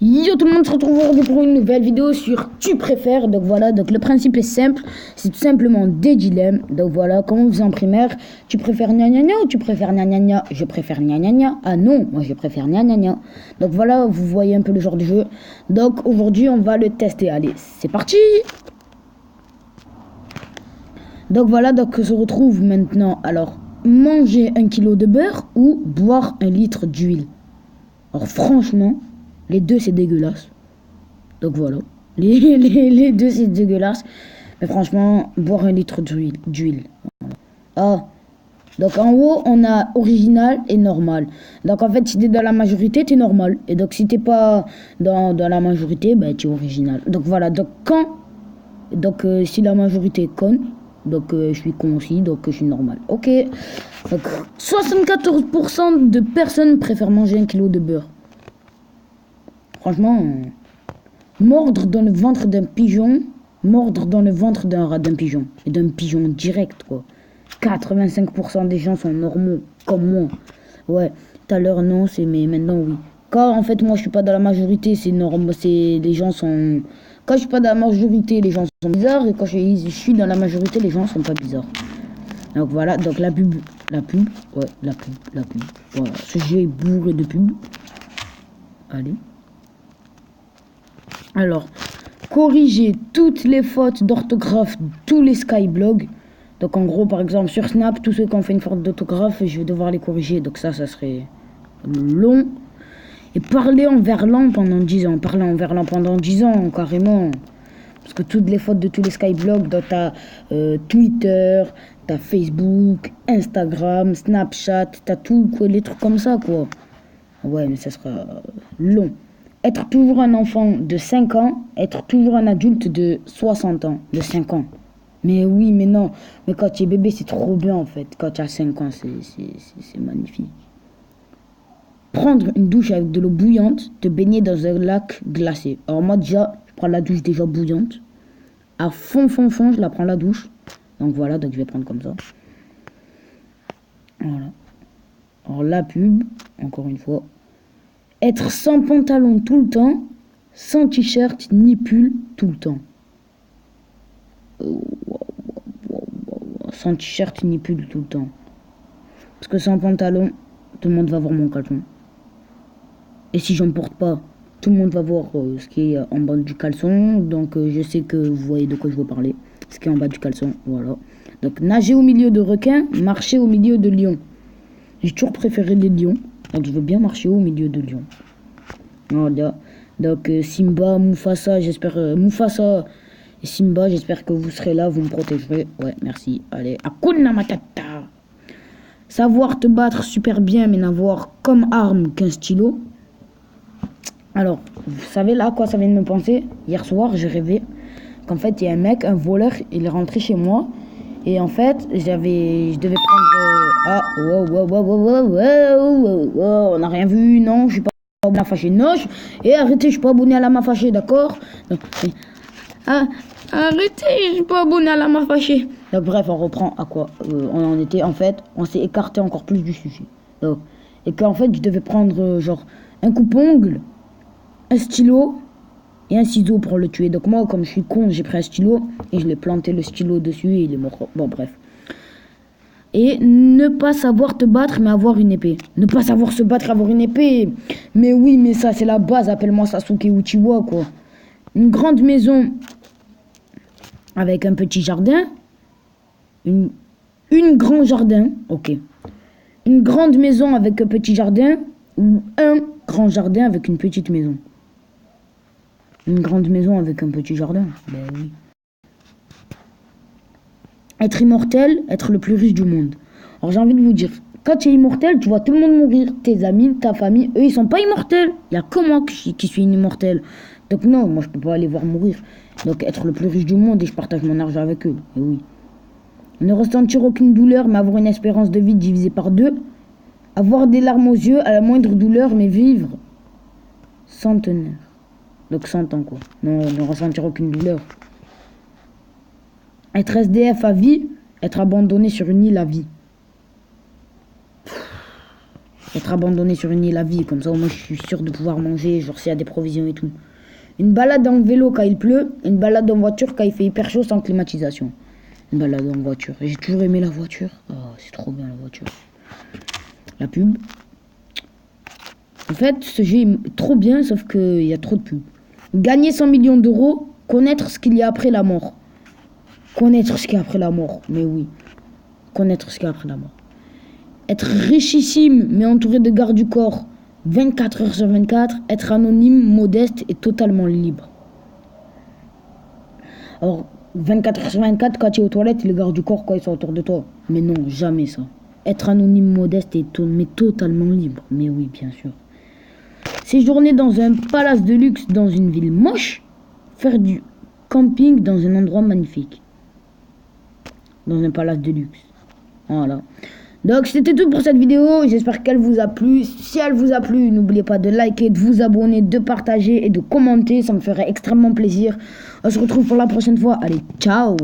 Yo tout le monde, se retrouve aujourd'hui pour une nouvelle vidéo sur tu préfères. Donc voilà, donc le principe est simple, c'est tout simplement des dilemmes. Donc voilà, comme on faisait en primaire, tu préfères gna gna gna ou tu préfères gna gna gna? Je préfère gna gna gna. Ah non, moi je préfère gna gna gna. Donc voilà, vous voyez un peu le genre de jeu. Donc aujourd'hui on va le tester. Allez, c'est parti. Donc voilà, donc on se retrouve maintenant. Alors, manger 1 kilo de beurre ou boire 1 litre d'huile. Alors franchement, les deux c'est dégueulasse. Donc voilà. Les deux c'est dégueulasse. Mais franchement, boire 1 litre d'huile. Ah. Donc en haut, on a original et normal. Donc en fait, si t'es dans la majorité, t'es normal. Et donc si t'es pas dans la majorité, ben t'es original. Donc voilà. Donc si la majorité est conne, donc je suis con aussi, donc je suis normal. Ok. Donc 74% de personnes préfèrent manger 1 kilo de beurre. Franchement, mordre dans le ventre d'un pigeon, mordre dans le ventre d'un pigeon. Et d'un pigeon direct, quoi. 85% des gens sont normaux, comme moi. Ouais, tout à l'heure, non, mais maintenant, oui. Quand, en fait, moi, je suis pas dans la majorité, c'est normal, les gens sont... Quand je suis pas dans la majorité, les gens sont bizarres, et quand je suis dans la majorité, les gens sont pas bizarres. Donc voilà, donc la pub, ouais, la pub. Voilà, ce jeu est bourré de pub. Allez. Alors, corriger toutes les fautes d'orthographe, tous les skyblogs. Donc en gros, par exemple, sur Snap, tous ceux qui ont fait une faute d'orthographe, je vais devoir les corriger. Donc ça serait long. Et parler en verlan pendant 10 ans. Parler en verlan pendant 10 ans, carrément. Parce que toutes les fautes de tous les skyblogs, donc t'as Twitter, t'as Facebook, Instagram, Snapchat, t'as tout, quoi, les trucs comme ça, quoi. Ouais, mais ça sera long. Être toujours un enfant de 5 ans, être toujours un adulte de 60 ans, de 5 ans. Mais oui, mais non. Mais quand tu es bébé, c'est trop bien, en fait. Quand tu as 5 ans, c'est magnifique. Prendre une douche avec de l'eau bouillante, te baigner dans un lac glacé. Alors moi, déjà, je prends la douche déjà bouillante. À fond, je la prends la douche. Donc voilà, donc je vais prendre comme ça. Voilà. Alors la pub, encore une fois. Être sans pantalon tout le temps, sans t-shirt ni pull tout le temps. Sans t-shirt ni pull tout le temps. Parce que sans pantalon, tout le monde va voir mon caleçon. Et si j'en porte pas, tout le monde va voir ce qui est en bas du caleçon. Donc je sais que vous voyez de quoi je veux parler. Ce qui est en bas du caleçon, voilà. Donc nager au milieu de requins, marcher au milieu de lions. J'ai toujours préféré les lions. Donc je veux bien marcher au milieu de lions. Voilà. Donc Simba, Mufasa, j'espère... Mufasa et Simba, j'espère que vous serez là, vous me protégerez. Ouais, merci. Allez, Hakuna Matata. Savoir te battre super bien, mais n'avoir comme arme qu'un stylo. Alors, vous savez là à quoi ça vient de me penser? Hier soir, j'ai rêvé qu'en fait, il y a un mec, un voleur, il est rentré chez moi. Et en fait, je devais prendre... on n'a rien vu, non, je suis pas abonné à la fâchée. Non, et arrêtez, je suis pas abonné à la ma fâchée, d'accord? Arrêtez, je suis pas abonné à la ma fâchée. Donc bref, on reprend à quoi on en était. En fait, on s'est écarté encore plus du sujet. Donc, et qu'en fait, je devais prendre genre un coupe-ongle, un stylo et un ciseau pour le tuer. Donc moi, comme je suis con, j'ai pris un stylo et je l'ai planté le stylo dessus et il est mort. Bon, bref. Et ne pas savoir te battre, mais avoir une épée. Ne pas savoir se battre, avoir une épée. Mais oui, mais ça, c'est la base. Appelle-moi Sasuke Uchiwa, quoi. Une grande maison avec un petit jardin. Une grand jardin, ok. Une grande maison avec un petit jardin ou un grand jardin avec une petite maison. Une grande maison avec un petit jardin, ben oui. Être immortel, être le plus riche du monde. Alors j'ai envie de vous dire, quand tu es immortel, tu vois tout le monde mourir. Tes amis, ta famille, eux ils sont pas immortels. Il y a que moi qui suis immortel. Donc non, moi je peux pas aller voir mourir. Donc être le plus riche du monde et je partage mon argent avec eux, et oui. Ne ressentir aucune douleur, mais avoir une espérance de vie divisée par 2. Avoir des larmes aux yeux à la moindre douleur, mais vivre centenaire. Donc 100 ans, quoi. Ne ressentir aucune douleur. Être SDF à vie, être abandonné sur une île à vie. Être abandonné sur une île à vie, comme ça au moins je suis sûr de pouvoir manger, genre s'il y a des provisions et tout. Une balade en vélo quand il pleut, une balade en voiture quand il fait hyper chaud sans climatisation. Une balade en voiture. J'ai toujours aimé la voiture. Oh, c'est trop bien la voiture. La pub. En fait, ce jeu est trop bien, sauf qu'il y a trop de pubs. Gagner 100 millions d'euros, connaître ce qu'il y a après la mort. Connaître ce qu'il y a après la mort, mais oui. Connaître ce qu'il y a après la mort. Être richissime, mais entouré de gardes du corps 24 heures sur 24. Être anonyme, modeste et totalement libre. Alors, 24 heures sur 24, quand tu es aux toilettes, les gardes du corps, quoi, ils sont autour de toi. Mais non, jamais ça. Être anonyme, modeste et mais totalement libre. Mais oui, bien sûr. Séjourner dans un palace de luxe dans une ville moche. Faire du camping dans un endroit magnifique. Dans un palace de luxe. Voilà. Donc c'était tout pour cette vidéo, j'espère qu'elle vous a plu. Si elle vous a plu, n'oubliez pas de liker, de vous abonner, de partager et de commenter, ça me ferait extrêmement plaisir. On se retrouve pour la prochaine fois, allez, ciao.